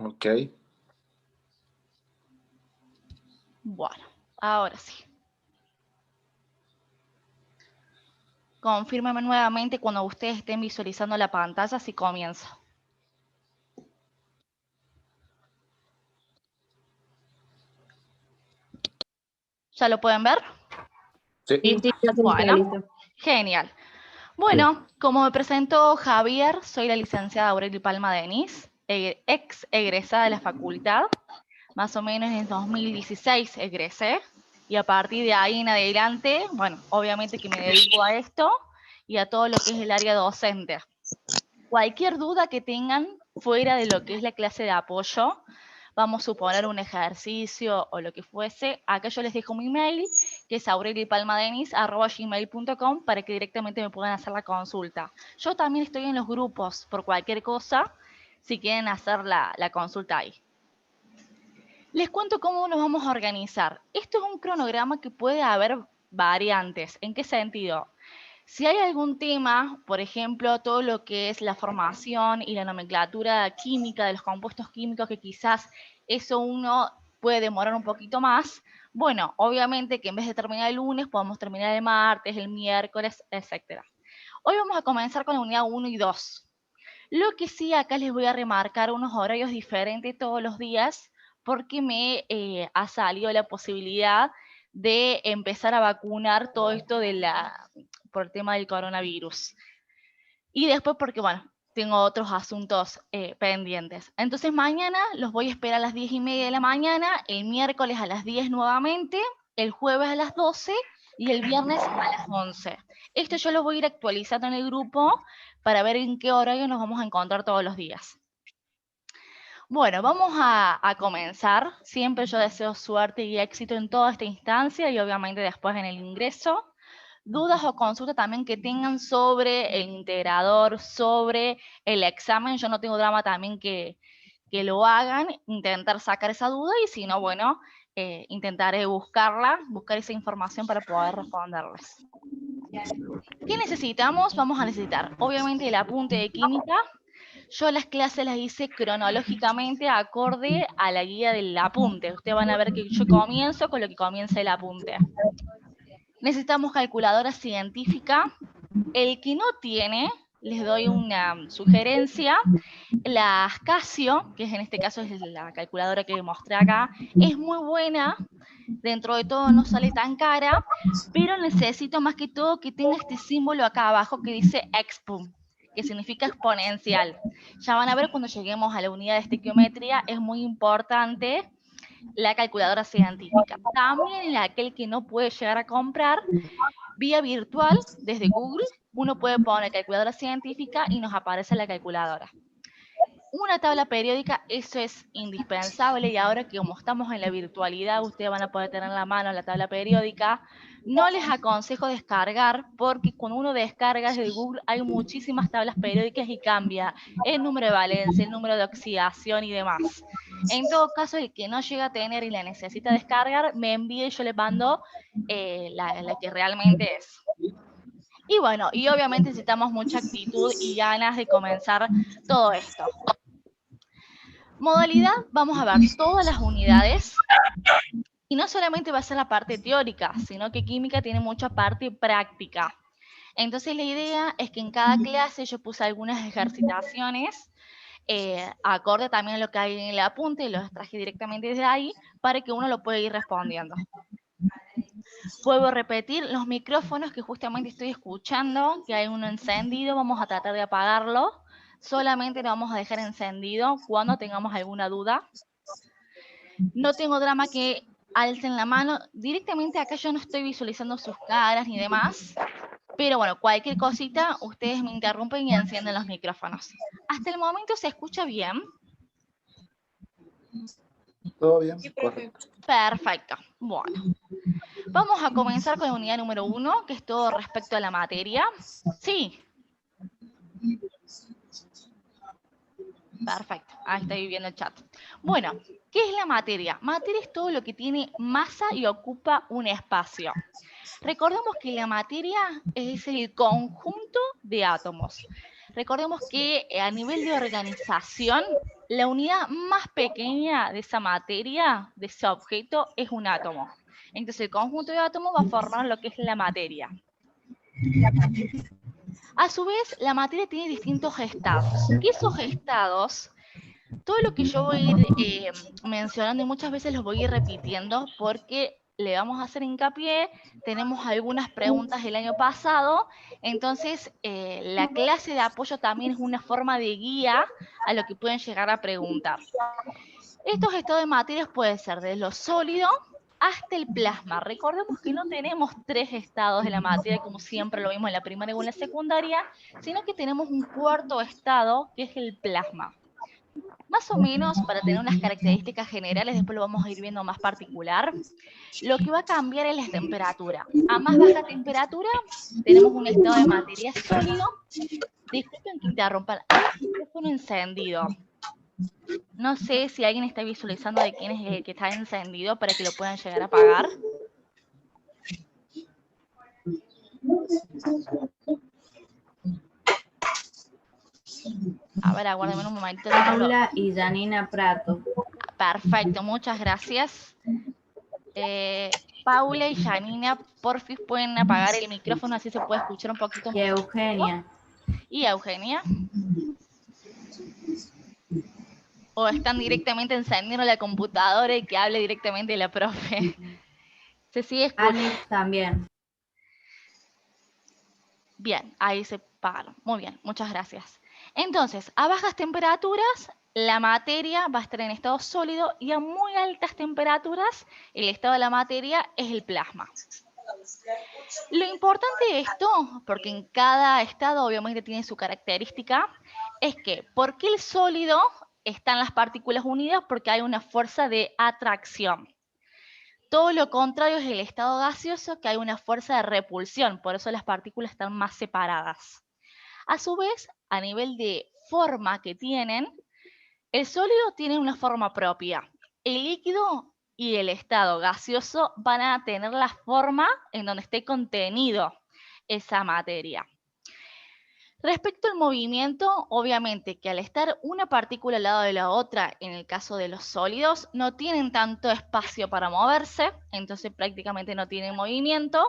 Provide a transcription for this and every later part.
Ok. Bueno, ahora sí. Confírmeme nuevamente cuando ustedes estén visualizando la pantalla si comienzo. ¿Ya lo pueden ver? Sí. Sí, ya se está Bueno, listo. genial. Bueno, como me presentó Javier, soy la licenciada Aureli Palma Denis, ex egresada de la facultad. Más o menos en 2016 egresé. Y a partir de ahí en adelante, bueno, obviamente que me dedico a esto y a todo lo que es el área docente. Cualquier duda que tengan fuera de lo que es la clase de apoyo, vamos a suponer un ejercicio o lo que fuese, acá yo les dejo mi mail, que es aurelipalmadenis@gmail.com, para que directamente me puedan hacer la consulta. Yo también estoy en los grupos por cualquier cosa, si quieren hacer la consulta ahí. Les cuento cómo nos vamos a organizar. Esto es un cronograma que puede haber variantes. ¿En qué sentido? Si hay algún tema, por ejemplo, todo lo que es la formación y la nomenclatura química de los compuestos químicos, que quizás eso uno puede demorar un poquito más, bueno, obviamente que en vez de terminar el lunes, podemos terminar el martes, el miércoles, etc. Hoy vamos a comenzar con la unidad 1 y 2. Lo que sí, acá les voy a remarcar unos horarios diferentes todos los días, porque me ha salido la posibilidad de empezar a vacunar todo esto por el tema del coronavirus. Y después porque, bueno, tengo otros asuntos pendientes. Entonces mañana los voy a esperar a las 10:30 de la mañana, el miércoles a las 10 nuevamente, el jueves a las 12 y el viernes a las 11. Esto yo lo voy a ir actualizando en el grupo para ver en qué horario nos vamos a encontrar todos los días. Bueno, vamos a comenzar. Siempre yo deseo suerte y éxito en toda esta instancia y obviamente después en el ingreso. Dudas o consultas también que tengan sobre el integrador, sobre el examen. Yo no tengo drama también que lo hagan, intentar sacar esa duda y si no, bueno, intentaré buscar esa información para poder responderles. ¿Qué necesitamos? Vamos a necesitar, obviamente, el apunte de química. Yo las clases las hice cronológicamente acorde a la guía del apunte. Ustedes van a ver que yo comienzo con lo que comienza el apunte. Necesitamos calculadora científica. El que no tiene, les doy una sugerencia. La Casio, que en este caso es la calculadora que mostré acá, es muy buena. Dentro de todo no sale tan cara, pero necesito más que todo que tenga este símbolo acá abajo que dice expo, que significa exponencial. Ya van a ver cuando lleguemos a la unidad de estequiometría, es muy importante la calculadora científica. También aquel que no puede llegar a comprar, vía virtual, desde Google, uno puede poner calculadora científica y nos aparece la calculadora. Una tabla periódica, eso es indispensable, y ahora que como estamos en la virtualidad, ustedes van a poder tener en la mano la tabla periódica. No les aconsejo descargar, porque cuando uno descarga desde Google hay muchísimas tablas periódicas y cambia el número de valencia, el número de oxidación y demás. En todo caso, el que no llega a tener y la necesita descargar, me envíe y yo le mando la que realmente es. Y bueno, y obviamente necesitamos mucha actitud y ganas de comenzar todo esto. Modalidad, vamos a ver todas las unidades. Y no solamente va a ser la parte teórica, sino que química tiene mucha parte práctica. Entonces la idea es que en cada clase yo puse algunas ejercitaciones, acorde también a lo que hay en el apunte, y los traje directamente desde ahí, para que uno lo pueda ir respondiendo. Vuelvo a repetir, los micrófonos que justamente estoy escuchando, que hay uno encendido, vamos a tratar de apagarlo. Solamente lo vamos a dejar encendido cuando tengamos alguna duda. No tengo drama que alcen la mano. Directamente acá yo no estoy visualizando sus caras ni demás. Pero bueno, cualquier cosita, ustedes me interrumpen y encienden los micrófonos. ¿Hasta el momento se escucha bien? ¿Todo bien? Correcto. Perfecto. Bueno. Vamos a comenzar con la unidad número 1, que es todo respecto a la materia. Sí. Perfecto, ahí estoy viendo el chat. Bueno, ¿qué es la materia? Materia es todo lo que tiene masa y ocupa un espacio. Recordemos que la materia es el conjunto de átomos. Recordemos que a nivel de organización, la unidad más pequeña de esa materia, de ese objeto, es un átomo. Entonces el conjunto de átomos va a formar lo que es la materia. A su vez, la materia tiene distintos estados. Y esos estados, todo lo que yo voy a ir mencionando y muchas veces los voy a ir repitiendo porque le vamos a hacer hincapié, tenemos algunas preguntas del año pasado, entonces la clase de apoyo también es una forma de guía a lo que pueden llegar a preguntar. Estos estados de materias pueden ser desde lo sólido hasta el plasma. Recordemos que no tenemos 3 estados de la materia, como siempre lo vimos en la primaria o en la secundaria, sino que tenemos un cuarto estado, que es el plasma. Más o menos, para tener unas características generales, después lo vamos a ir viendo más particular, lo que va a cambiar es la temperatura. A más baja temperatura, tenemos un estado de materia sólido. Disculpen que interrumpan, hay un micrófono encendido. No sé si alguien está visualizando de quién es el que está encendido para que lo puedan llegar a apagar. A ver, aguárdame un momentito. Paula y Janina Prato. Perfecto, muchas gracias. Paula y Janina, porfis, pueden apagar el micrófono, así se puede escuchar un poquito más. Y Eugenia. ¿Y Eugenia? ¿O están directamente encendiendo la computadora y que hable directamente la profe? Se sigue escuchando. Alex también. Bien, ahí se pagaron. Muy bien, muchas gracias. Entonces, a bajas temperaturas, la materia va a estar en estado sólido y a muy altas temperaturas, el estado de la materia es el plasma. Lo importante de esto, porque en cada estado obviamente tiene su característica, es que, ¿por qué el sólido están las partículas unidas? Porque hay una fuerza de atracción. Todo lo contrario es el estado gaseoso, que hay una fuerza de repulsión, por eso las partículas están más separadas. A su vez, a nivel de forma que tienen, el sólido tiene una forma propia. El líquido y el estado gaseoso van a tener la forma en donde esté contenido esa materia. Respecto al movimiento, obviamente que al estar una partícula al lado de la otra, en el caso de los sólidos, no tienen tanto espacio para moverse, entonces prácticamente no tienen movimiento.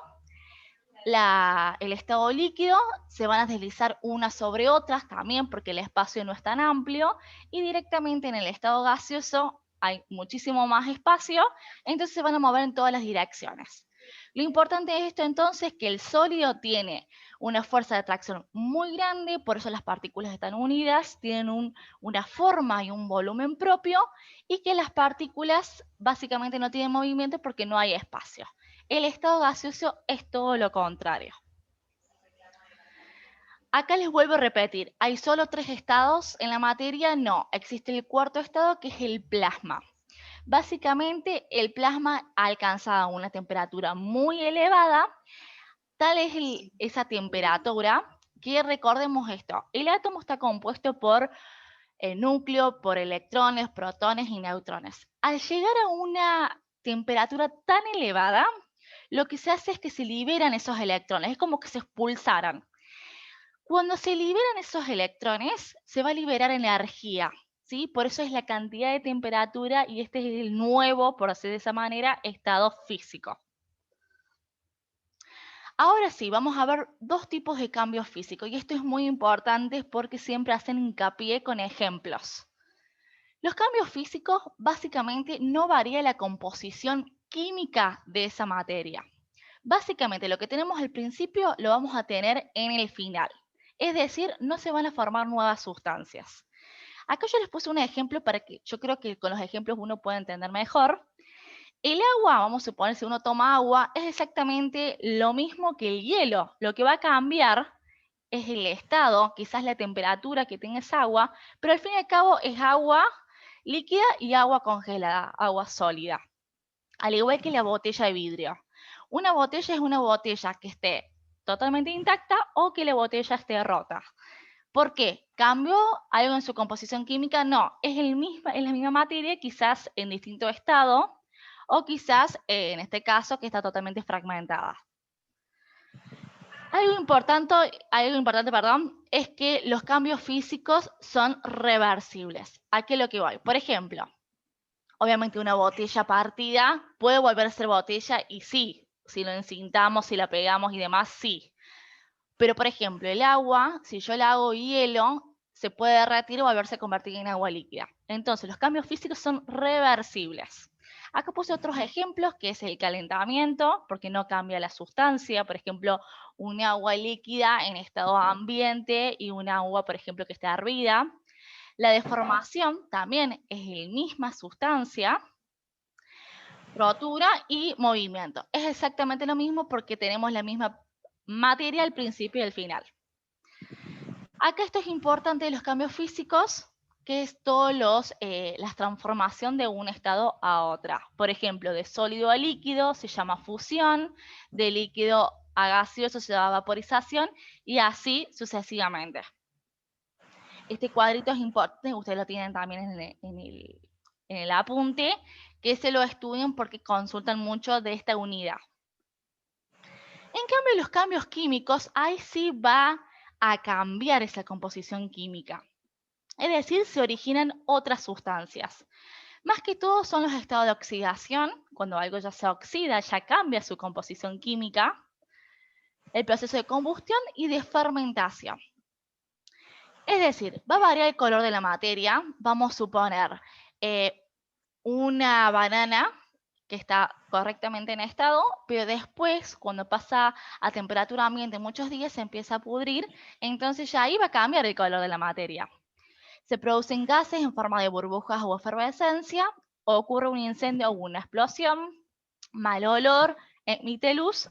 El estado líquido se van a deslizar unas sobre otras también porque el espacio no es tan amplio, y directamente en el estado gaseoso hay muchísimo más espacio, entonces se van a mover en todas las direcciones. Lo importante de esto entonces es que el sólido tiene una fuerza de atracción muy grande, por eso las partículas están unidas, tienen una forma y un volumen propio, y que las partículas básicamente no tienen movimiento porque no hay espacio. El estado gaseoso es todo lo contrario. Acá les vuelvo a repetir, ¿hay solo 3 estados en la materia? No, existe el cuarto estado que es el plasma. Básicamente el plasma ha alcanzado una temperatura muy elevada, tal es esa temperatura que recordemos esto, el átomo está compuesto por el núcleo, por electrones, protones y neutrones. Al llegar a una temperatura tan elevada, lo que se hace es que se liberan esos electrones, es como que se expulsaran. Cuando se liberan esos electrones, se va a liberar energía, ¿sí? Por eso es la cantidad de temperatura y este es el nuevo, por así de esa manera, estado físico. Ahora sí, vamos a ver 2 tipos de cambios físicos y esto es muy importante porque siempre hacen hincapié con ejemplos. Los cambios físicos básicamente no varía la composición química de esa materia. Básicamente lo que tenemos al principio lo vamos a tener en el final. Es decir, no se van a formar nuevas sustancias. Acá yo les puse un ejemplo para que yo creo que con los ejemplos uno puede entender mejor. El agua, vamos a suponer, si uno toma agua, es exactamente lo mismo que el hielo. Lo que va a cambiar es el estado, quizás la temperatura que tenga esa agua, pero al fin y al cabo es agua líquida y agua congelada, agua sólida. Al igual que la botella de vidrio. Una botella es una botella que esté totalmente intacta o que la botella esté rota. ¿Por qué? ¿Cambió algo en su composición química? No, es la misma materia, quizás en distinto estado, o quizás, en este caso, que está totalmente fragmentada. Algo importante, perdón, es que los cambios físicos son reversibles. ¿A qué es lo que voy? Por ejemplo, obviamente una botella partida puede volver a ser botella y sí, si lo encintamos, si la pegamos y demás, sí. Pero, por ejemplo, el agua, si yo la hago hielo, se puede derretir o volverse a convertir en agua líquida. Entonces, los cambios físicos son reversibles. Acá puse otros ejemplos, que es el calentamiento, porque no cambia la sustancia. Por ejemplo, un agua líquida en estado ambiente y un agua, por ejemplo, que está hervida. La deformación también es la misma sustancia. Rotura y movimiento. Es exactamente lo mismo porque tenemos la misma materia al principio y al final. Acá esto es importante de los cambios físicos, que es la transformación de un estado a otra. Por ejemplo, de sólido a líquido se llama fusión, de líquido a gaseoso se llama vaporización y así sucesivamente. Este cuadrito es importante, ustedes lo tienen también en el apunte, que se lo estudien porque consultan mucho de esta unidad. En cambio, los cambios químicos, ahí sí va a cambiar esa composición química. Es decir, se originan otras sustancias. Más que todo son los estados de oxidación, cuando algo ya se oxida, ya cambia su composición química, el proceso de combustión y de fermentación. Es decir, va a variar el color de la materia. Vamos a suponer una banana que está correctamente en estado, pero después, cuando pasa a temperatura ambiente muchos días, se empieza a pudrir, entonces ya ahí va a cambiar el color de la materia. Se producen gases en forma de burbujas o efervescencia, ocurre un incendio o una explosión, mal olor, emite luz,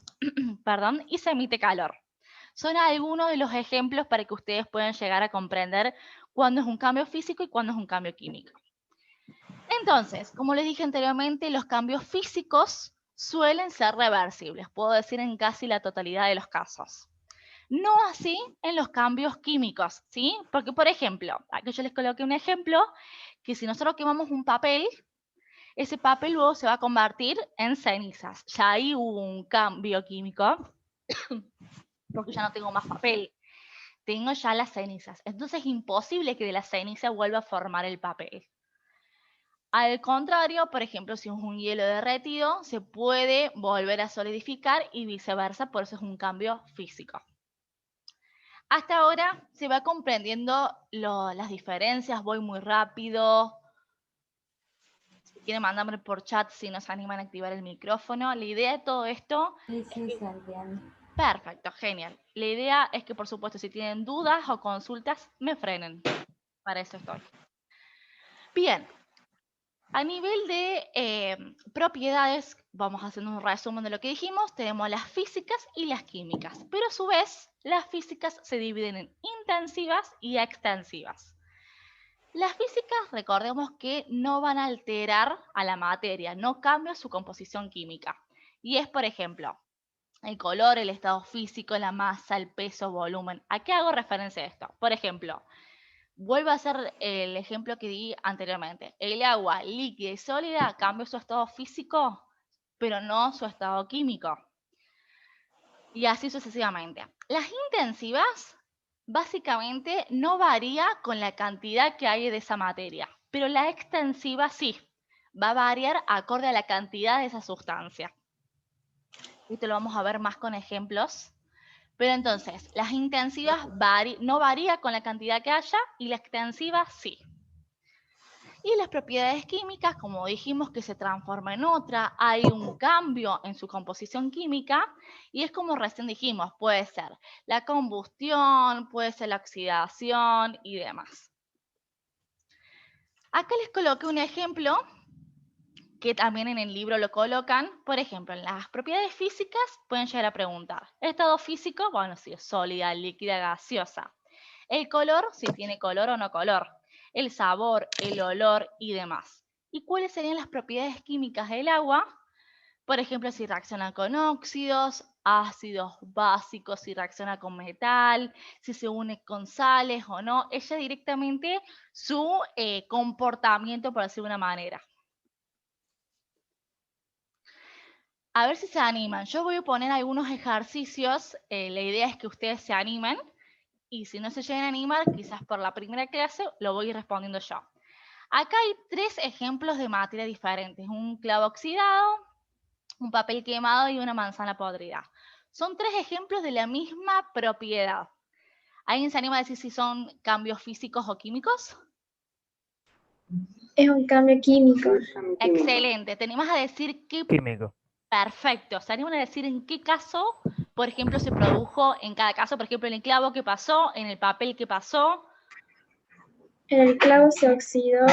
perdón, y se emite calor. Son algunos de los ejemplos para que ustedes puedan llegar a comprender cuándo es un cambio físico y cuándo es un cambio químico. Entonces, como les dije anteriormente, los cambios físicos suelen ser reversibles, puedo decir en casi la totalidad de los casos. No así en los cambios químicos, ¿sí? Porque, por ejemplo, aquí yo les coloqué un ejemplo, que si nosotros quemamos un papel, ese papel luego se va a convertir en cenizas. Ya ahí hubo un cambio químico, porque ya no tengo más papel, tengo ya las cenizas. Entonces es imposible que de la ceniza vuelva a formar el papel. Al contrario, por ejemplo, si es un hielo derretido, se puede volver a solidificar y viceversa, por eso es un cambio físico. Hasta ahora se va comprendiendo las diferencias, voy muy rápido. Si quieren mandarme por chat, si no se animan a activar el micrófono. La idea de todo esto... Sí, Santiago. Perfecto, genial. La idea es que, por supuesto, si tienen dudas o consultas, me frenen. Para eso estoy. Bien. A nivel de propiedades, vamos haciendo un resumen de lo que dijimos, tenemos las físicas y las químicas, pero a su vez las físicas se dividen en intensivas y extensivas. Las físicas, recordemos que no van a alterar a la materia, no cambian su composición química. Y es, por ejemplo, el color, el estado físico, la masa, el peso, volumen. ¿A qué hago referencia a esto? Por ejemplo, vuelvo a hacer el ejemplo que di anteriormente. El agua líquida y sólida cambia su estado físico, pero no su estado químico. Y así sucesivamente. Las intensivas básicamente no varía con la cantidad que hay de esa materia, pero la extensiva sí, va a variar acorde a la cantidad de esa sustancia. Esto lo vamos a ver más con ejemplos. Pero entonces, las intensivas no varía con la cantidad que haya y la extensiva sí. Y las propiedades químicas, como dijimos, que se transforma en otra, hay un cambio en su composición química y es como recién dijimos, puede ser la combustión, puede ser la oxidación y demás. Acá les coloqué un ejemplo que también en el libro lo colocan. Por ejemplo, en las propiedades físicas pueden llegar a preguntar. El estado físico, bueno, si es sólida, líquida, gaseosa. El color, si tiene color o no color. El sabor, el olor y demás. ¿Y cuáles serían las propiedades químicas del agua? Por ejemplo, si reacciona con óxidos, ácidos básicos, si reacciona con metal, si se une con sales o no. Ella directamente su comportamiento, por decirlo de una manera. A ver si se animan. Yo voy a poner algunos ejercicios. La idea es que ustedes se animen. Y si no se llegan a animar, quizás por la primera clase lo voy respondiendo yo. Acá hay 3 ejemplos de materia diferentes. Un clavo oxidado, un papel quemado y una manzana podrida. Son 3 ejemplos de la misma propiedad. ¿Alguien se anima a decir si son cambios físicos o químicos? Es un cambio químico. Excelente. ¿Te animas a decir qué? Químico. Perfecto. ¿Se animan a decir en qué caso, por ejemplo, se produjo en cada caso? Por ejemplo, en el clavo, ¿qué pasó? En el papel, ¿qué pasó? En el clavo se oxidó,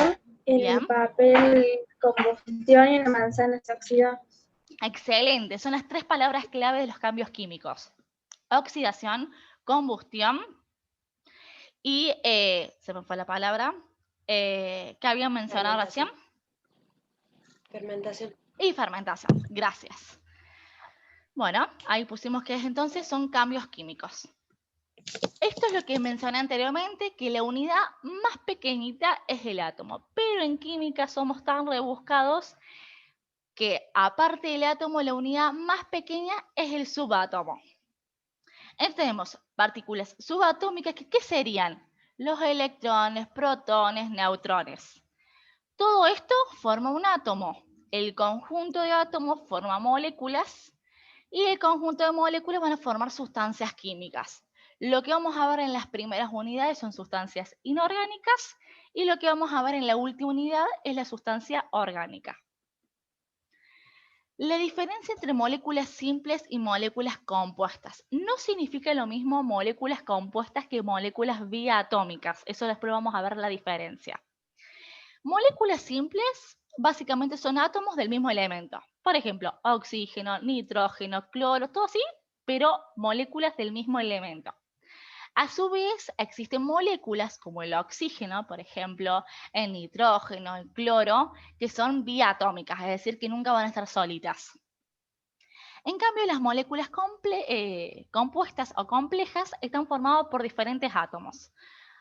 en Bien. el papel combustión y en la manzana se oxidó. Excelente. Son las 3 palabras clave de los cambios químicos. Oxidación, combustión y, se me fue la palabra, ¿qué habían mencionado recién? Fermentación. Y fermentación. Gracias. Bueno, ahí pusimos que entonces son cambios químicos. Esto es lo que mencioné anteriormente, que la unidad más pequeñita es el átomo, pero en química somos tan rebuscados que aparte del átomo, la unidad más pequeña es el subatómo. Entonces tenemos partículas subatómicas, que ¿qué serían? Los electrones, protones, neutrones. Todo esto forma un átomo. El conjunto de átomos forma moléculas y el conjunto de moléculas van a formar sustancias químicas. Lo que vamos a ver en las primeras unidades son sustancias inorgánicas y lo que vamos a ver en la última unidad es la sustancia orgánica. La diferencia entre moléculas simples y moléculas compuestas no significa lo mismo moléculas compuestas que moléculas biatómicas. Eso después vamos a ver la diferencia. Moléculas simples básicamente son átomos del mismo elemento. Por ejemplo, oxígeno, nitrógeno, cloro, todo así, pero moléculas del mismo elemento. A su vez, existen moléculas como el oxígeno, por ejemplo, el nitrógeno, el cloro, que son biatómicas, es decir, que nunca van a estar solitas. En cambio, las moléculas compuestas o complejas están formadas por diferentes átomos.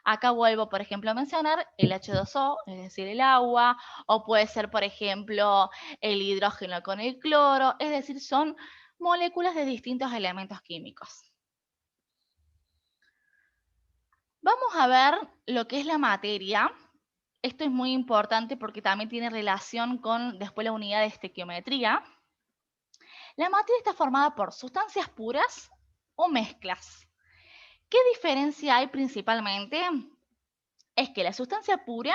Acá vuelvo, por ejemplo, a mencionar el H2O, es decir, el agua, o puede ser, por ejemplo, el hidrógeno con el cloro, es decir, son moléculas de distintos elementos químicos. Vamos a ver lo que es la materia. Esto es muy importante porque también tiene relación con después la unidad de estequiometría. La materia está formada por sustancias puras o mezclas. ¿Qué diferencia hay principalmente? Es que la sustancia pura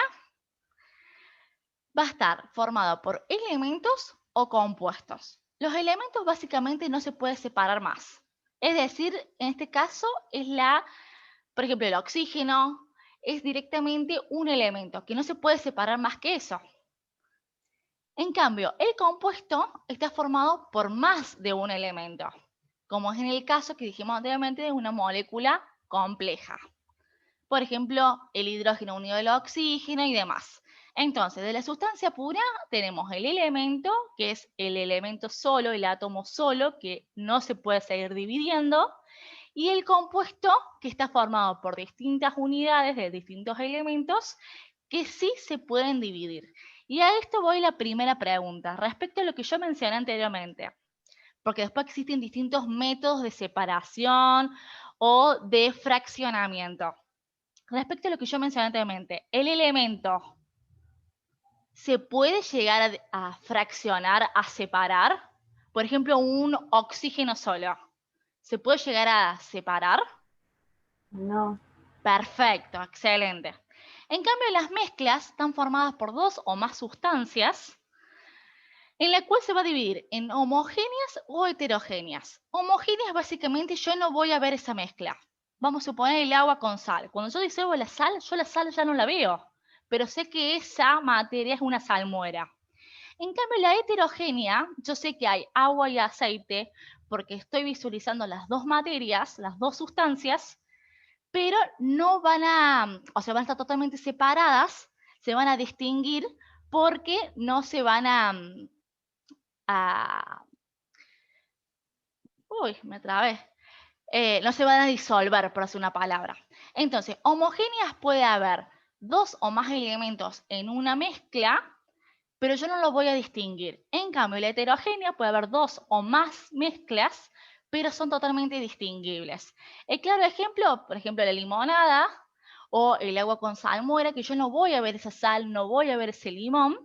va a estar formada por elementos o compuestos. Los elementos básicamente no se puede separar más. Es decir, en este caso es por ejemplo, el oxígeno es directamente un elemento que no se puede separar más que eso. En cambio, el compuesto está formado por más de un elemento, como es en el caso que dijimos anteriormente de una molécula compleja. Por ejemplo, el hidrógeno unido al oxígeno y demás. Entonces, de la sustancia pura tenemos el elemento, que es el elemento solo, el átomo solo, que no se puede seguir dividiendo, y el compuesto, que está formado por distintas unidades de distintos elementos, que sí se pueden dividir. Y a esto voy la primera pregunta, respecto a lo que yo mencioné anteriormente. Porque después existen distintos métodos de separación o de fraccionamiento. Respecto a lo que yo mencioné anteriormente, el elemento se puede llegar a fraccionar, a separar. Por ejemplo, un oxígeno solo. ¿Se puede llegar a separar? No. Perfecto, excelente. En cambio, las mezclas están formadas por 2 o más sustancias, en la cual se va a dividir en homogéneas o heterogéneas. Homogéneas, básicamente, yo no voy a ver esa mezcla. Vamos a suponer el agua con sal. Cuando yo diseo la sal, yo la sal ya no la veo, pero sé que esa materia es una salmuera. En cambio, la heterogénea, yo sé que hay agua y aceite, porque estoy visualizando las 2 materias, las 2 sustancias, pero no van a, o sea, van a estar totalmente separadas, se van a distinguir porque no se van uy, me trabé. No se van a disolver, por hacer una palabra. Entonces, homogéneas puede haber 2 o más elementos en una mezcla, pero yo no lo voy a distinguir. En cambio, la heterogénea puede haber 2 o más mezclas, pero son totalmente distinguibles. El claro ejemplo, por ejemplo, la limonada o el agua con salmuera, que yo no voy a ver esa sal, no voy a ver ese limón.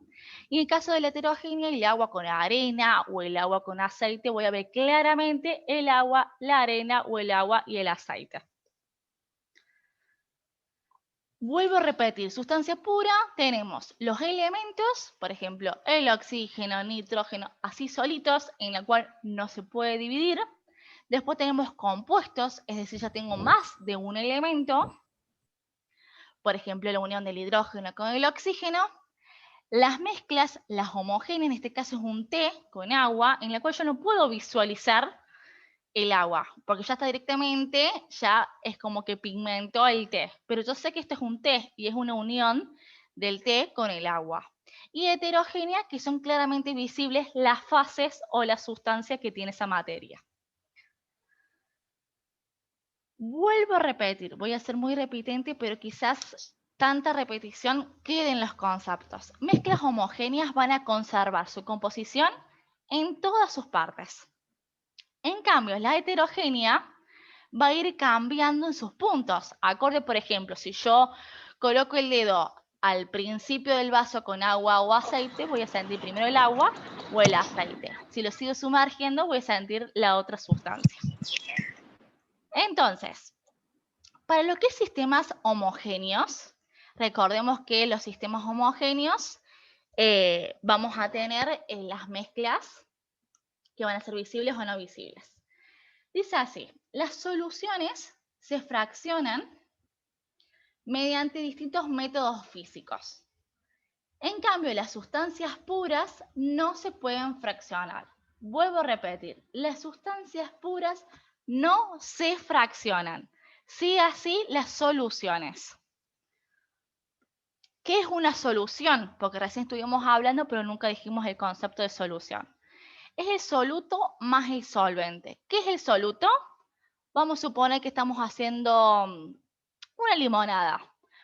Y en el caso de la heterogénea, el agua con arena o el agua con aceite, voy a ver claramente el agua, la arena o el agua y el aceite. Vuelvo a repetir, sustancia pura, tenemos los elementos, por ejemplo, el oxígeno, nitrógeno, así solitos, en la cual no se puede dividir. Después tenemos compuestos, es decir, ya tengo más de un elemento. Por ejemplo, la unión del hidrógeno con el oxígeno. Las mezclas, las homogéneas, en este caso es un té con agua, en la cual yo no puedo visualizar el agua, porque ya está directamente, ya es como que pigmentó el té. Pero yo sé que esto es un té y es una unión del té con el agua. Y heterogénea, que son claramente visibles las fases o las sustancias que tiene esa materia. Vuelvo a repetir, voy a ser muy repitente, pero quizás tanta repetición quede en los conceptos. Mezclas homogéneas van a conservar su composición en todas sus partes. En cambio, la heterogénea va a ir cambiando en sus puntos. Acorde, por ejemplo, si yo coloco el dedo al principio del vaso con agua o aceite, voy a sentir primero el agua o el aceite. Si lo sigo sumergiendo, voy a sentir la otra sustancia. Entonces, para lo que es sistemas homogéneos, recordemos que los sistemas homogéneos vamos a tener las mezclas que van a ser visibles o no visibles. Dice así, las soluciones se fraccionan mediante distintos métodos físicos. En cambio, las sustancias puras no se pueden fraccionar. Vuelvo a repetir, las sustancias puras no se fraccionan. Sí, así las soluciones. ¿Qué es una solución? Porque recién estuvimos hablando, pero nunca dijimos el concepto de solución. Es el soluto más el solvente. ¿Qué es el soluto? Vamos a suponer que estamos haciendo una limonada.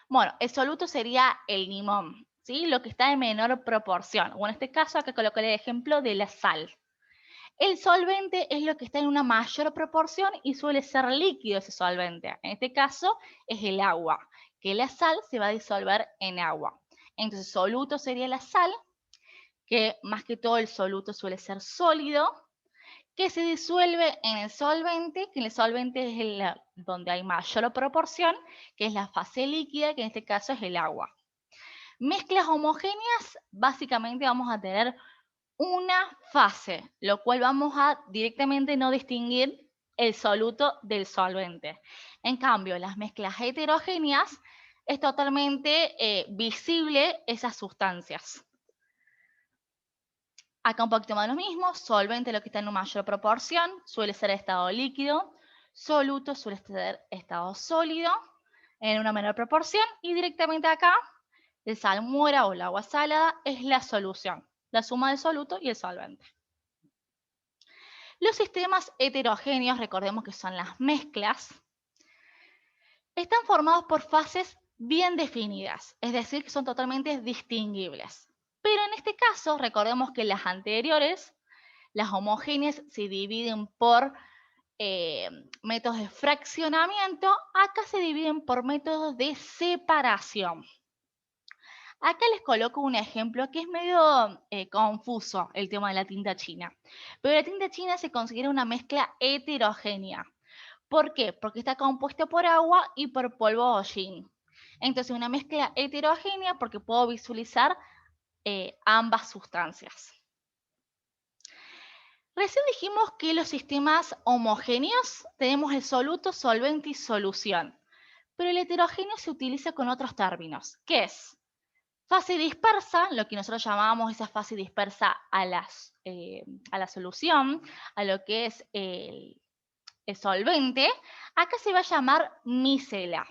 Bueno, el soluto sería el limón, ¿sí? Lo que está en menor proporción. O en este caso, acá coloqué el ejemplo de la sal. El solvente es lo que está en una mayor proporción y suele ser líquido ese solvente. En este caso es el agua, que la sal se va a disolver en agua. Entonces, soluto sería la sal, que más que todo el soluto suele ser sólido, que se disuelve en el solvente, que en el solvente es donde hay mayor proporción, que es la fase líquida, que en este caso es el agua. Mezclas homogéneas, básicamente vamos a tener una fase, lo cual vamos a directamente no distinguir el soluto del solvente. En cambio, las mezclas heterogéneas es totalmente visible esas sustancias. Acá un poquito más lo mismo, solvente lo que está en una mayor proporción, suele ser estado líquido, soluto suele ser estado sólido en una menor proporción y directamente acá el salmuera o el agua salada es la solución, la suma del soluto y el solvente. Los sistemas heterogéneos, recordemos que son las mezclas, están formados por fases bien definidas, es decir, que son totalmente distinguibles. Pero en este caso, recordemos que las anteriores, las homogéneas, se dividen por métodos de fraccionamiento, acá se dividen por métodos de separación. Acá les coloco un ejemplo que es medio confuso, el tema de la tinta china. Pero la tinta china se considera una mezcla heterogénea. ¿Por qué? Porque está compuesta por agua y por polvo hollín. Entonces, una mezcla heterogénea porque puedo visualizar ambas sustancias. Recién dijimos que los sistemas homogéneos tenemos el soluto, solvente y solución. Pero el heterogéneo se utiliza con otros términos. ¿Qué es? Fase dispersa, lo que nosotros llamábamos esa fase dispersa a la solución, a lo que es el solvente, acá se va a llamar micela.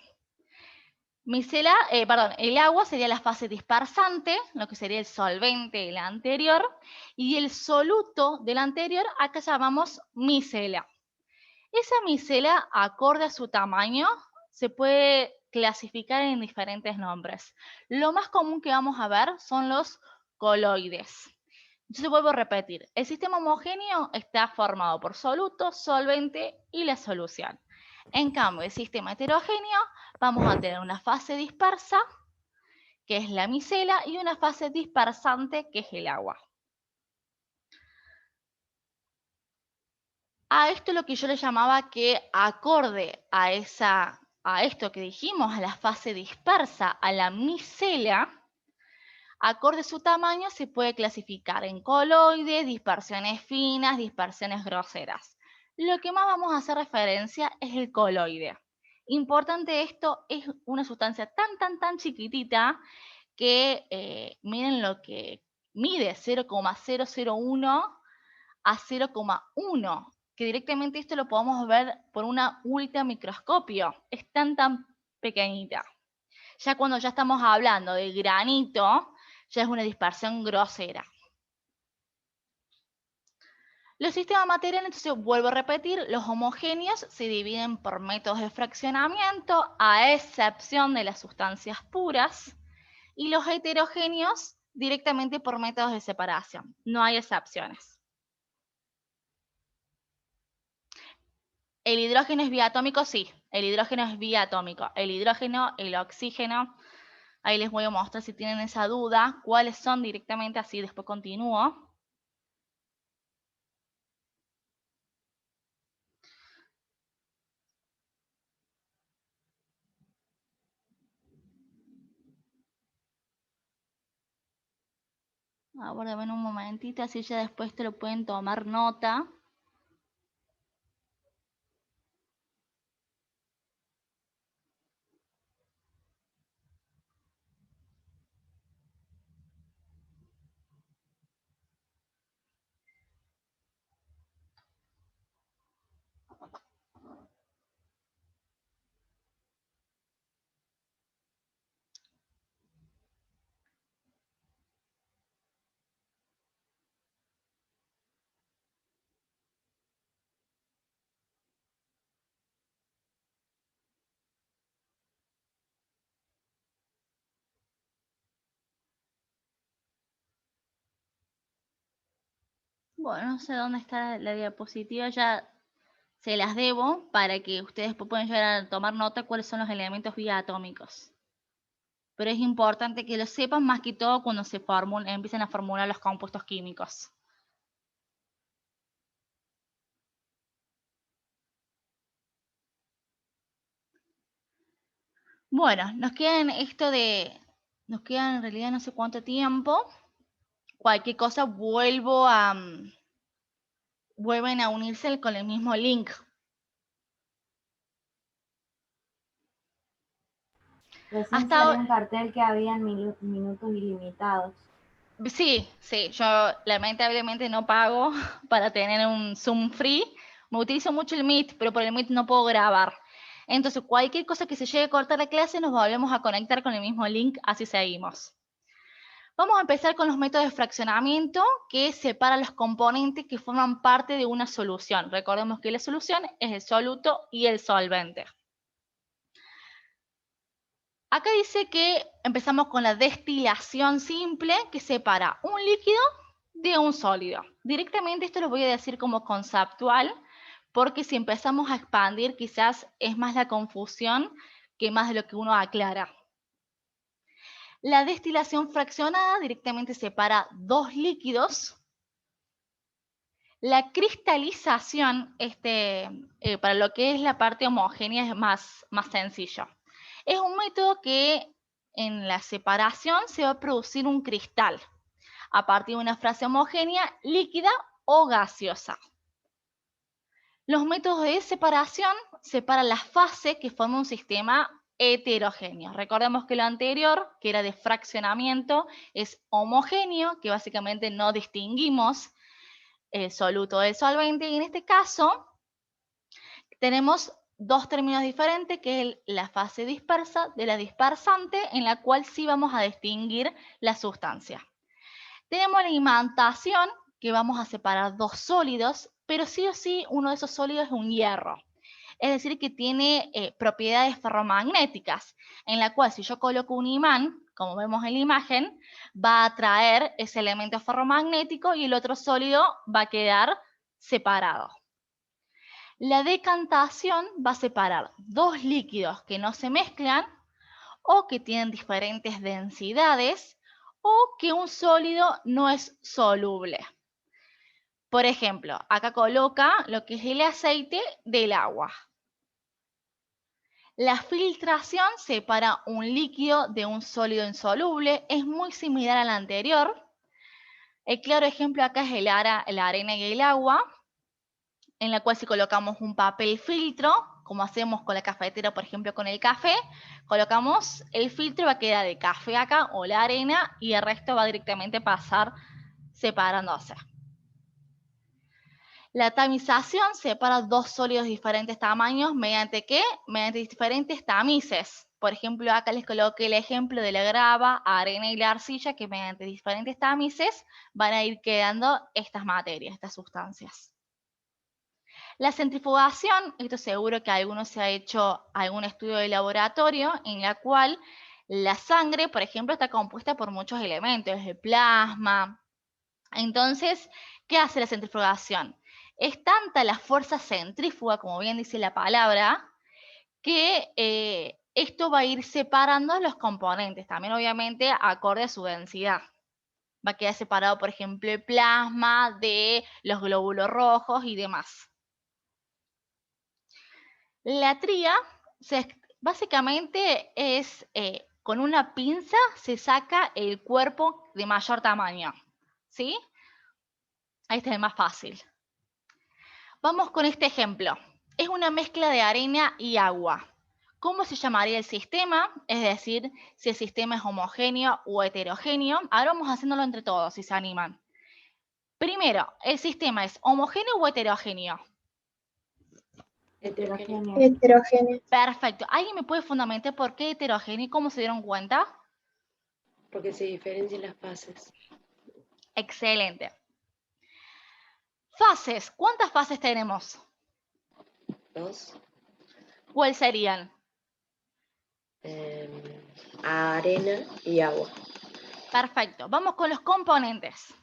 El agua sería la fase dispersante, lo que sería el solvente del anterior, y el soluto del anterior acá llamamos micela. Esa micela, acorde a su tamaño, se puede clasificar en diferentes nombres. Lo más común que vamos a ver son los coloides. Entonces vuelvo a repetir, el sistema homogéneo está formado por soluto, solvente y la solución. En cambio, el sistema heterogéneo vamos a tener una fase dispersa, que es la micela, y una fase dispersante, que es el agua. A esto lo que yo le llamaba que acorde a esto que dijimos, a la fase dispersa, a la micela, acorde a su tamaño se puede clasificar en coloides, dispersiones finas, dispersiones groseras. Lo que más vamos a hacer referencia es el coloide. Importante esto, es una sustancia tan chiquitita que miren lo que mide, 0,001 a 0,1, que directamente esto lo podemos ver por una ultramicroscopio. Es tan pequeñita. Ya cuando ya estamos hablando de granito, ya es una dispersión grosera. Los sistemas materiales, entonces vuelvo a repetir, los homogéneos se dividen por métodos de fraccionamiento, a excepción de las sustancias puras, y los heterogéneos directamente por métodos de separación. No hay excepciones. ¿El hidrógeno es biatómico? Sí, el hidrógeno es biatómico. El hidrógeno, el oxígeno, ahí les voy a mostrar si tienen esa duda, cuáles son directamente, así después continúo. Aguarden un momentito, así ya después te lo pueden tomar nota. Bueno, no sé dónde está la diapositiva, ya se las debo para que ustedes puedan llegar a tomar nota cuáles son los elementos biatómicos. Pero es importante que lo sepan más que todo cuando se empiezan a formular los compuestos químicos. Bueno, nos queda en realidad no sé cuánto tiempo. Cualquier cosa vuelven a unirse con el mismo link. Recién salió un cartel que habían minutos ilimitados. Sí, yo lamentablemente no pago para tener un Zoom free. Me utilizo mucho el Meet, pero por el Meet no puedo grabar. Entonces, cualquier cosa que se llegue a cortar la clase, nos volvemos a conectar con el mismo link, así seguimos. Vamos a empezar con los métodos de fraccionamiento que separan los componentes que forman parte de una solución. Recordemos que la solución es el soluto y el solvente. Acá dice que empezamos con la destilación simple que separa un líquido de un sólido. Directamente esto lo voy a decir como conceptual, porque si empezamos a expandir quizás es más la confusión que más de lo que uno aclara. La destilación fraccionada directamente separa dos líquidos. La cristalización, para lo que es la parte homogénea, es más sencillo. Es un método que en la separación se va a producir un cristal a partir de una fase homogénea, líquida o gaseosa. Los métodos de separación separan las fases que forman un sistema heterogéneo. Recordemos que lo anterior, que era de fraccionamiento, es homogéneo, que básicamente no distinguimos el soluto del solvente, y en este caso tenemos dos términos diferentes, que es la fase dispersa de la dispersante, en la cual sí vamos a distinguir la sustancia. Tenemos la imantación, que vamos a separar dos sólidos, pero sí o sí uno de esos sólidos es un hierro. Es decir, que tiene propiedades ferromagnéticas, en la cual si yo coloco un imán como vemos en la imagen, va a atraer ese elemento ferromagnético y el otro sólido va a quedar separado. La decantación va a separar dos líquidos que no se mezclan o que tienen diferentes densidades o que un sólido no es soluble. Por ejemplo, acá coloca lo que es el aceite del agua. La filtración separa un líquido de un sólido insoluble, es muy similar a la anterior. El claro ejemplo acá es la arena y el agua, en la cual si colocamos un papel filtro, como hacemos con la cafetera, por ejemplo, con el café, colocamos el filtro y va a quedar de café acá o la arena y el resto va directamente a pasar separándose. La tamización separa dos sólidos de diferentes tamaños mediante ¿qué? Mediante diferentes tamices. Por ejemplo, acá les coloqué el ejemplo de la grava, arena y la arcilla, que mediante diferentes tamices van a ir quedando estas materias, estas sustancias. La centrifugación, esto seguro que alguno se ha hecho algún estudio de laboratorio en la cual la sangre, por ejemplo, está compuesta por muchos elementos, el plasma. Entonces, ¿qué hace la centrifugación? Es tanta la fuerza centrífuga, como bien dice la palabra, que esto va a ir separando los componentes, también obviamente acorde a su densidad. Va a quedar separado, por ejemplo, el plasma de los glóbulos rojos y demás. La tría básicamente es con una pinza se saca el cuerpo de mayor tamaño, ¿sí? Ahí está el más fácil. Vamos con este ejemplo. Es una mezcla de arena y agua. ¿Cómo se llamaría el sistema? Es decir, si el sistema es homogéneo o heterogéneo. Ahora vamos haciéndolo entre todos, si se animan. Primero, ¿el sistema es homogéneo o heterogéneo? Heterogéneo. Heterogéneo. Perfecto. ¿Alguien me puede fundamentar por qué heterogéneo y cómo se dieron cuenta? Porque se diferencian las fases. Excelente. Fases. ¿Cuántas fases tenemos? 2. ¿Cuáles serían? Arena y agua. Perfecto. Vamos con los componentes.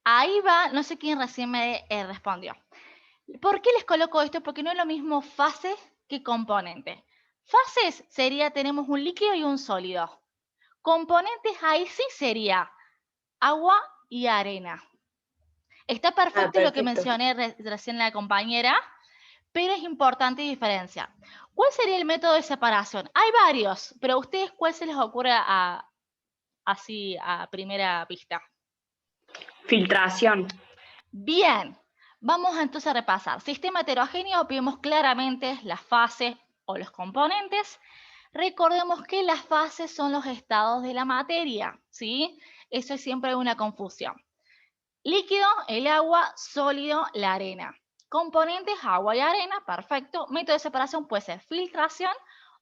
Ahí va, no sé quién recién me respondió. ¿Por qué les coloco esto? Porque no es lo mismo fase que componente. Fases sería, tenemos un líquido y un sólido. Componentes ahí sí sería agua y arena. Está perfecto lo que mencioné recién la compañera, pero es importante diferenciar. ¿Cuál sería el método de separación? Hay varios, pero a ustedes, ¿cuál se les ocurre así a primera vista? Filtración. Bien, vamos entonces a repasar. Sistema heterogéneo, vemos claramente las fases o los componentes. Recordemos que las fases son los estados de la materia, ¿sí? Eso es siempre una confusión. Líquido, el agua, sólido, la arena. Componentes, agua y arena, perfecto. Método de separación puede ser filtración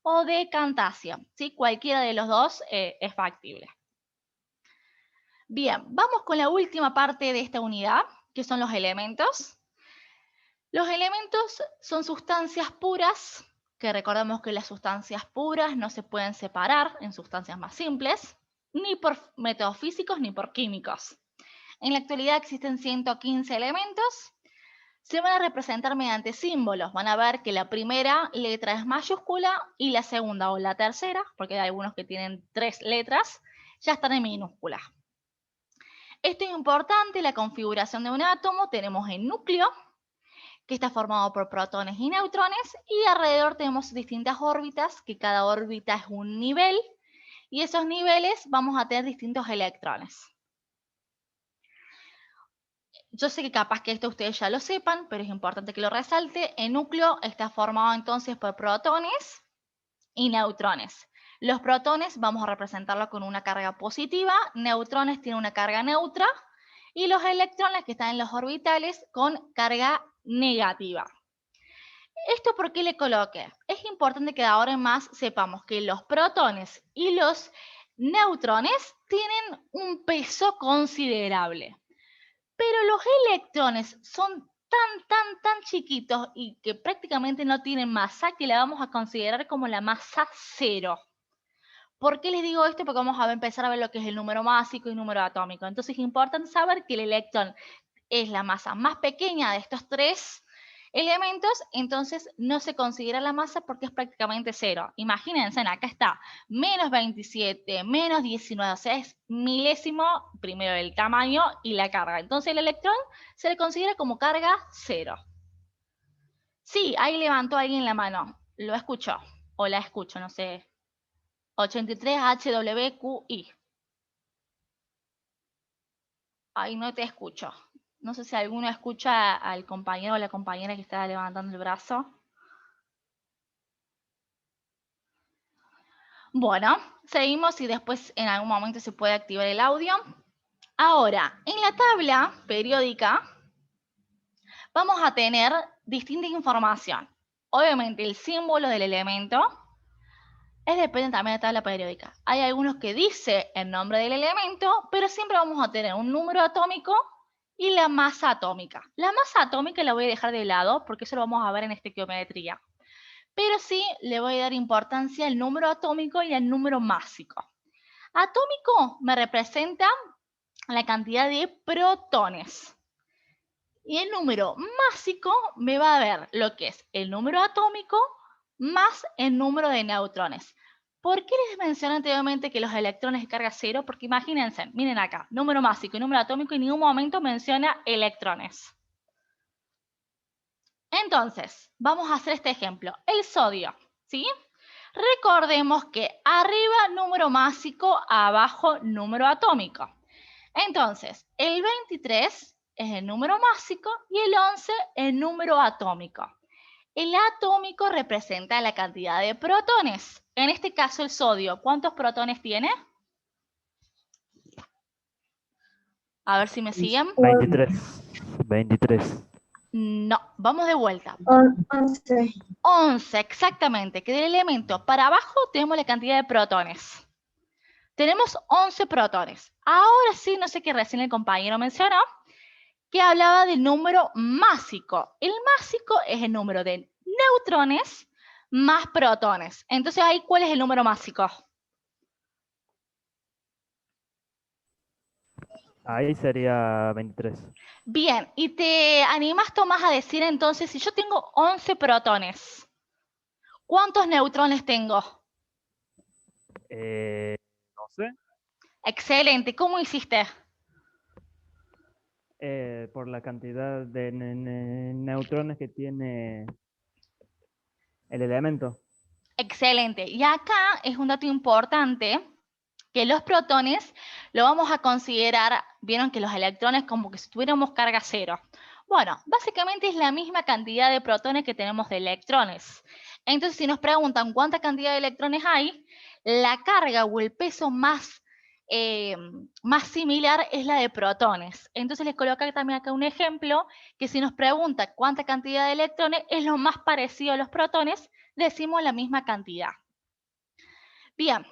o decantación, ¿sí? Cualquiera de los dos es factible. Bien, vamos con la última parte de esta unidad, que son los elementos. Los elementos son sustancias puras, que recordemos que las sustancias puras no se pueden separar en sustancias más simples, ni por métodos físicos ni por químicos. En la actualidad existen 115 elementos. Se van a representar mediante símbolos. Van a ver que la primera letra es mayúscula y la segunda o la tercera, porque hay algunos que tienen 3 letras, ya están en minúscula. Esto es importante, la configuración de un átomo. Tenemos el núcleo, que está formado por protones y neutrones, y alrededor tenemos distintas órbitas, que cada órbita es un nivel, y esos niveles vamos a tener distintos electrones. Yo sé que capaz que esto ustedes ya lo sepan, pero es importante que lo resalte. El núcleo está formado entonces por protones y neutrones. Los protones vamos a representarlo con una carga positiva, neutrones tienen una carga neutra, y los electrones que están en los orbitales con carga negativa. ¿Esto por qué le coloqué? Es importante que de ahora en más sepamos que los protones y los neutrones tienen un peso considerable. Pero los electrones son tan chiquitos y que prácticamente no tienen masa que la vamos a considerar como la masa cero. ¿Por qué les digo esto? Porque vamos a empezar a ver lo que es el número másico y número atómico. Entonces es importante saber que el electrón es la masa más pequeña de estos tres elementos, entonces no se considera la masa porque es prácticamente cero. Imagínense, acá está menos 27, menos 19, o sea, es milésimo primero el tamaño y la carga. Entonces el electrón se le considera como carga cero. Sí, ahí levantó alguien la mano. Lo escucho, o la escucho, no sé. 83 HWQI. Ahí no te escucho. No sé si alguno escucha al compañero o la compañera que está levantando el brazo. Bueno, seguimos y después en algún momento se puede activar el audio. Ahora, en la tabla periódica vamos a tener distinta información. Obviamente el símbolo del elemento depende también de la tabla periódica. Hay algunos que dice el nombre del elemento, pero siempre vamos a tener un número atómico y la masa atómica. La masa atómica la voy a dejar de lado porque eso lo vamos a ver en estequiometría. Pero sí le voy a dar importancia al número atómico y al número másico. Atómico me representa la cantidad de protones. Y el número másico me va a ver lo que es el número atómico más el número de neutrones. ¿Por qué les mencioné anteriormente que los electrones de carga cero? Porque imagínense, miren acá, número másico y número atómico, y en ningún momento menciona electrones. Entonces, vamos a hacer este ejemplo. El sodio, ¿sí? Recordemos que arriba número másico, abajo número atómico. Entonces, el 23 es el número másico y el 11 el número atómico. El atómico representa la cantidad de protones. En este caso el sodio, ¿cuántos protones tiene? A ver si me siguen. 23. No, vamos de vuelta. 11. 11, exactamente, que del elemento para abajo tenemos la cantidad de protones. Tenemos 11 protones. Ahora sí, no sé qué recién el compañero mencionó, que hablaba del número másico. El másico es el número de neutrones más protones. Entonces, ahí, ¿cuál es el número másico? Ahí sería 23. Bien, y te animas, Tomás, a decir entonces, si yo tengo 11 protones, ¿cuántos neutrones tengo? No sé. Excelente, ¿cómo hiciste? Por la cantidad de neutrones que tiene el elemento. Excelente, y acá es un dato importante, que los protones lo vamos a considerar, vieron que los electrones como que si tuviéramos carga cero. Bueno, básicamente es la misma cantidad de protones que tenemos de electrones. Entonces, si nos preguntan cuánta cantidad de electrones hay, la carga o el peso más similar es la de protones. Entonces, les coloco también acá un ejemplo, que si nos pregunta cuánta cantidad de electrones es lo más parecido a los protones, decimos la misma cantidad. Bien.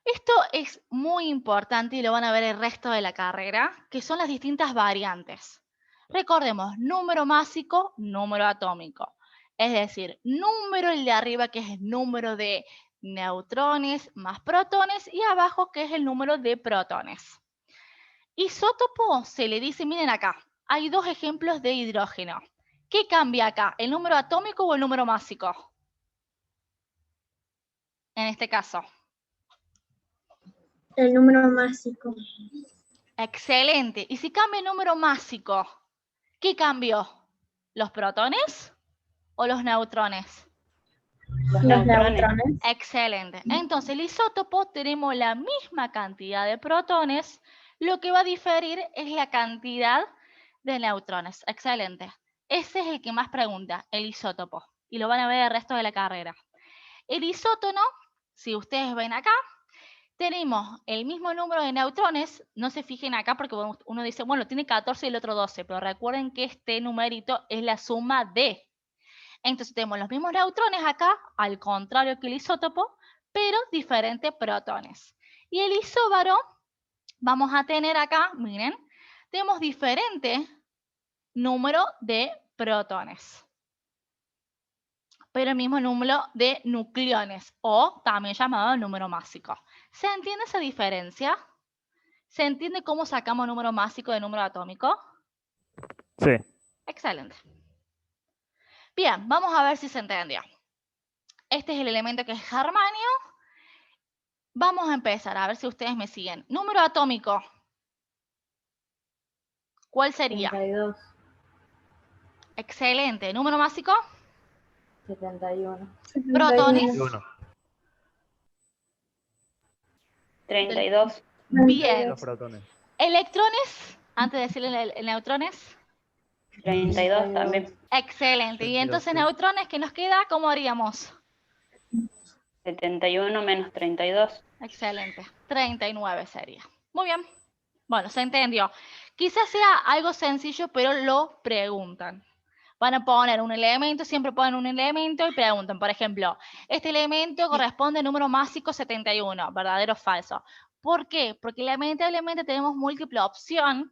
Esto es muy importante y lo van a ver el resto de la carrera, que son las distintas variantes. Recordemos, número másico, número atómico. Es decir, número el de arriba, que es el número de neutrones más protones, y abajo, que es el número de protones. Isótopo se le dice, miren acá, hay dos ejemplos de hidrógeno. ¿Qué cambia acá? ¿El número atómico o el número másico? En este caso. El número másico. Excelente. ¿Y si cambia el número másico? ¿Qué cambió? ¿Los protones o los neutrones? Los neutrones. Excelente. Entonces, el isótopo tenemos la misma cantidad de protones, lo que va a diferir es la cantidad de neutrones. Excelente. Ese es el que más pregunta, el isótopo. Y lo van a ver el resto de la carrera. El isótono, si ustedes ven acá, tenemos el mismo número de neutrones, no se fijen acá porque uno dice, bueno, tiene 14 y el otro 12, pero recuerden que este numerito es la suma de. Entonces tenemos los mismos neutrones acá, al contrario que el isótopo, pero diferentes protones. Y el isóbaro, vamos a tener acá, miren, tenemos diferente número de protones. pero el mismo número de nucleones, o también llamado número másico. ¿Se entiende esa diferencia? ¿Se entiende cómo sacamos número másico de número atómico? Sí. Excelente. Bien, vamos a ver si se entendió. Este es el elemento que es germanio. Vamos a empezar a ver si ustedes me siguen. Número atómico. ¿Cuál sería? 32, Excelente. ¿Número másico? 71, Protones. 1. 32. Bien. Los protones. Electrones, antes de decirle el neutrones. 32 también. Excelente. Y 32, entonces sí. neutrones, ¿qué nos queda? ¿Cómo haríamos? 71 menos 32. Excelente. 39 sería. Muy bien. Bueno, se entendió. Quizás sea algo sencillo, pero lo preguntan. Van a poner un elemento, siempre ponen un elemento y preguntan, por ejemplo, este elemento corresponde al número másico 71, ¿verdadero o falso? ¿Por qué? Porque lamentablemente tenemos múltiple opción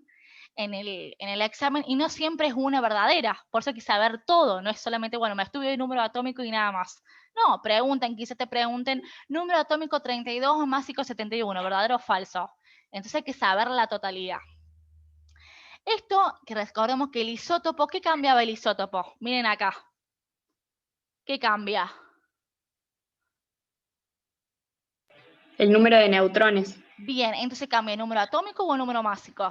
en el examen y no siempre es una verdadera. Por eso hay que saber todo, no es solamente, bueno, me estudio el número atómico y nada más. No, preguntan, quizás te pregunten, número atómico 32 másico 71, ¿verdadero o falso? Entonces hay que saber la totalidad. Esto, que recordemos que el isótopo, ¿qué cambiaba el isótopo? Miren acá. ¿Qué cambia? El número de neutrones. Bien, entonces cambia el número atómico o el número másico.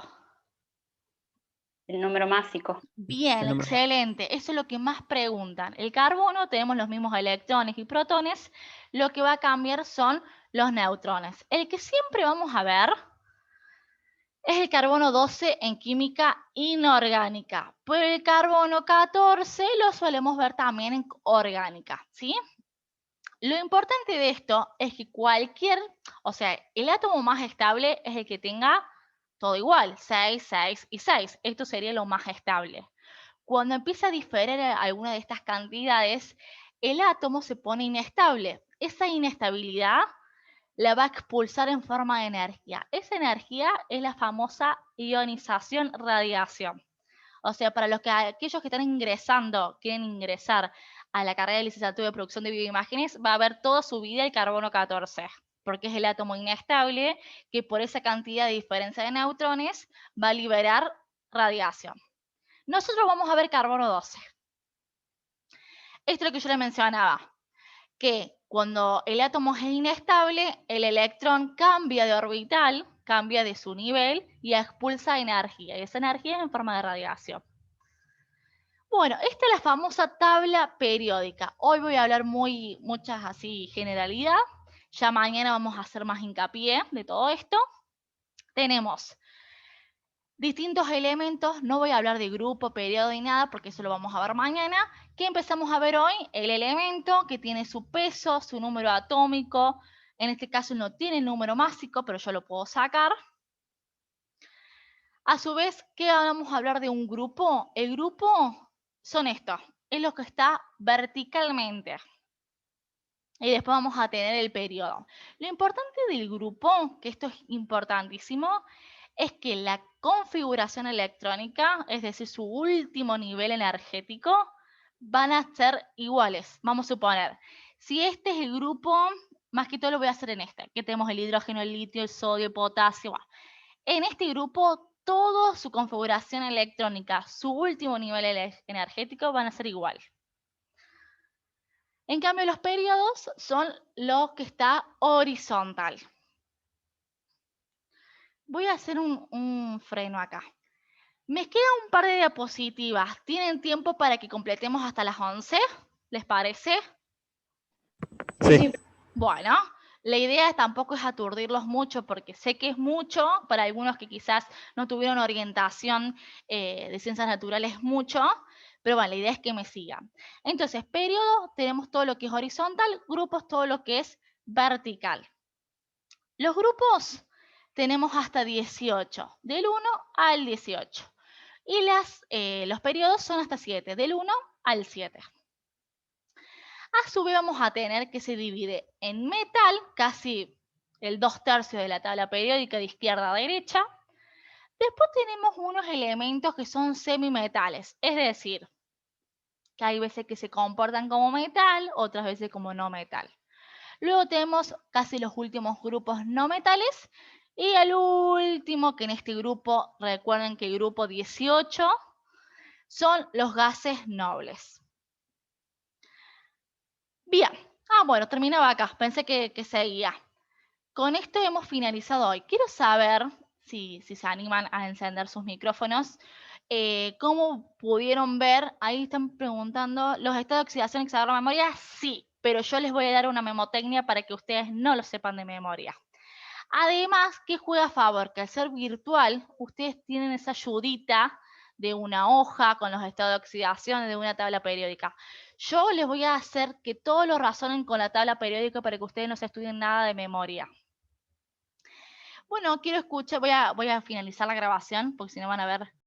El número másico. Bien, El número- excelente. Eso es lo que más preguntan. El carbono, tenemos los mismos electrones y protones. Lo que va a cambiar son los neutrones. El que siempre vamos a ver es el carbono 12 en química inorgánica. Pero el carbono 14 lo solemos ver también en orgánica, ¿sí? Lo importante de esto es que o sea, el átomo más estable es el que tenga todo igual, 6, 6 y 6. Esto sería lo más estable. Cuando empieza a diferir alguna de estas cantidades, el átomo se pone inestable. Esa inestabilidad la va a expulsar en forma de energía. Esa energía es la famosa ionización radiación. O sea, para aquellos que están quieren ingresar a la carrera de licenciatura de producción de bioimágenes, va a ver toda su vida el carbono 14, porque es el átomo inestable que por esa cantidad de diferencia de neutrones va a liberar radiación. Nosotros vamos a ver carbono 12. Esto es lo que yo les mencionaba, que cuando el átomo es inestable, el electrón cambia de orbital, cambia de su nivel y expulsa energía. Y esa energía es en forma de radiación. Bueno, esta es la famosa tabla periódica. Hoy voy a hablar muchas así generalidad. Ya mañana vamos a hacer más hincapié de todo esto. Tenemos distintos elementos. No voy a hablar de grupo, periodo y nada, porque eso lo vamos a ver mañana. ¿Qué empezamos a ver hoy? El elemento que tiene su peso, su número atómico. En este caso no tiene número másico, pero yo lo puedo sacar. A su vez, ¿qué vamos a hablar de un grupo? El grupo son estos, es lo que está verticalmente. Y después vamos a tener el periodo. Lo importante del grupo, que esto es importantísimo, es que la configuración electrónica, es decir, su último nivel energético, van a ser iguales. Vamos a suponer, si este es el grupo, más que todo lo voy a hacer en este, que tenemos el hidrógeno, el litio, el sodio, el potasio. En este grupo, toda su configuración electrónica, su último nivel energético van a ser igual. En cambio, los periodos son lo que está horizontal. Voy a hacer un freno acá. Me queda un par de diapositivas. ¿Tienen tiempo para que completemos hasta las 11? ¿Les parece? Sí. Bueno, la idea tampoco es aturdirlos mucho porque sé que es mucho, para algunos que quizás no tuvieron orientación de ciencias naturales mucho, pero bueno, la idea es que me sigan. Entonces, periodo, tenemos todo lo que es horizontal, grupos, todo lo que es vertical. Los grupos tenemos hasta 18, del 1 al 18. Y los periodos son hasta 7, del 1 al 7. A su vez vamos a tener que se divide en metal, casi el 2/3 de la tabla periódica de izquierda a derecha. Después tenemos unos elementos que son semimetales, es decir, que hay veces que se comportan como metal, otras veces como no metal. Luego tenemos casi los últimos grupos no metales. Y el último, que en este grupo, recuerden que el grupo 18, son los gases nobles. Bien. Bueno, terminaba acá. Pensé que seguía. Con esto hemos finalizado hoy. Quiero saber, si se animan a encender sus micrófonos, ¿cómo pudieron ver? Ahí están preguntando, ¿los estados de oxidación y exagar la memoria? Sí, pero yo les voy a dar una memotecnia para que ustedes no lo sepan de memoria. Además, ¿qué juega a favor? Que al ser virtual, ustedes tienen esa ayudita de una hoja con los estados de oxidación, de una tabla periódica. Yo les voy a hacer que todos lo razonen con la tabla periódica para que ustedes no se estudien nada de memoria. Bueno, quiero escuchar, voy a finalizar la grabación porque si no van a ver